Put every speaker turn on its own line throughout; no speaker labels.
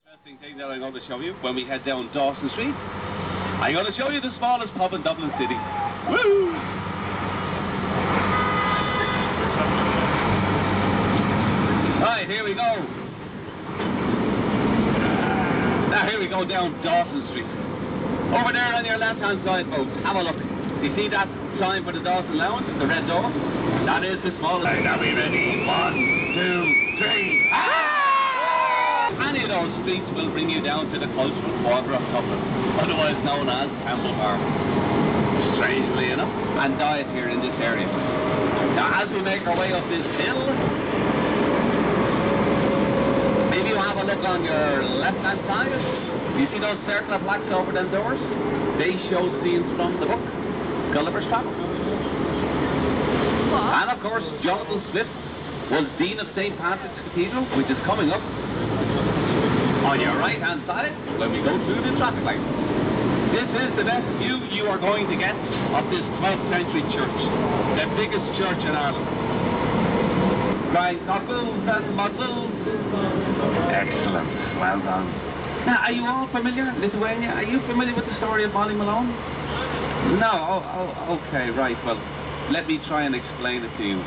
Interesting thing that I'm going to show you when we head down Dawson Street. I'm going to show you the smallest pub in Dublin City. Woo! Right, here we go. Now here we go down Dawson Street. Over there on your left-hand side, folks, have a look. You see that sign for the Dawson Lounge, the red door? That is the smallest. Right, are we ready? 1, 2, 3. Any of those streets will bring you down to the cultural quarter of Dublin, otherwise known as Temple Bar. Strangely enough, and diet here in this area. Now, as we make our way up this hill, maybe you have a look on your left-hand side. You see those circular plaques over them doors? They show scenes from the book Gulliver's Travels. And of course, Jonathan Swift was Dean of St. Patrick's Cathedral, which is coming up on your right-hand side when we go through the traffic light. This is the best view you are going to get of this 12th century church, the biggest church in Ireland. Grind knuckles and muzzles. Excellent. Well done. Now, are you all familiar, Lithuania? Are you familiar with the story of Ballymalone? No? Oh, okay, right. Well, let me try and explain it to you.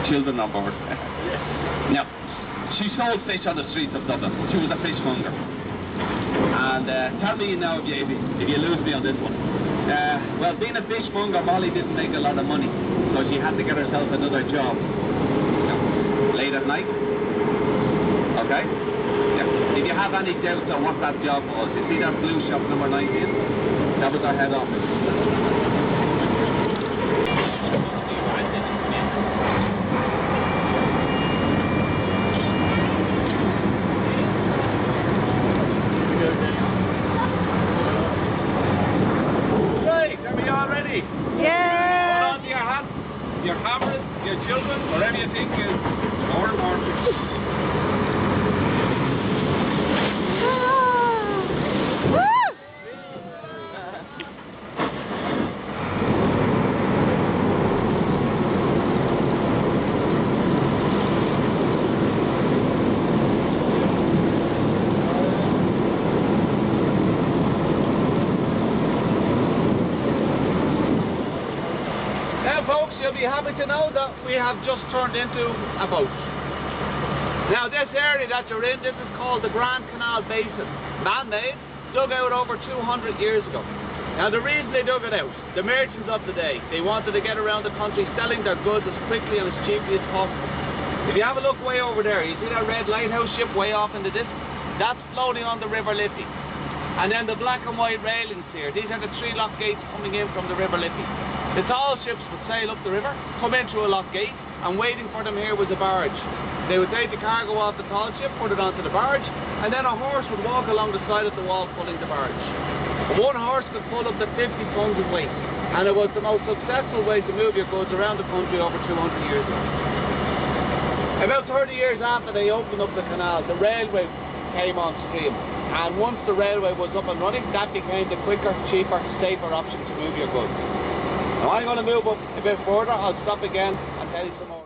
Children on board. Now, she sold fish on the streets of Dublin. She was a fishmonger. And tell me now if you lose me on this one. Well, being a fishmonger, Molly didn't make a lot of money, so she had to get herself another job. Late at night. Okay? Yeah. If you have any doubts on what that job was, you see that blue shop number 19? That was our head office. Your cameras, your children, whatever you think is more important. Folks, you'll be happy to know that we have just turned into a boat. Now this area that you're in, this is called the Grand Canal Basin, man-made, dug out over 200 years ago. Now the reason they dug it out, the merchants of the day, they wanted to get around the country selling their goods as quickly and as cheaply as possible. If you have a look way over there, you see that red lighthouse ship way off in the distance? That's floating on the River Liffey. And then the black and white railings here, these are the 3 lock gates coming in from the River Liffey. The tall ships would sail up the river, come in through a lock gate, and waiting for them here was a barge. They would take the cargo off the tall ship, put it onto the barge, and then a horse would walk along the side of the wall pulling the barge. One horse could pull up to 50 tons of weight, and it was the most successful way to move your goods around the country over 200 years ago. About 30 years after they opened up the canal, the railway came on stream. And once the railway was up and running, that became the quicker, cheaper, safer option to move your goods. Now I'm going to move up a bit further. I'll stop again and tell you some more.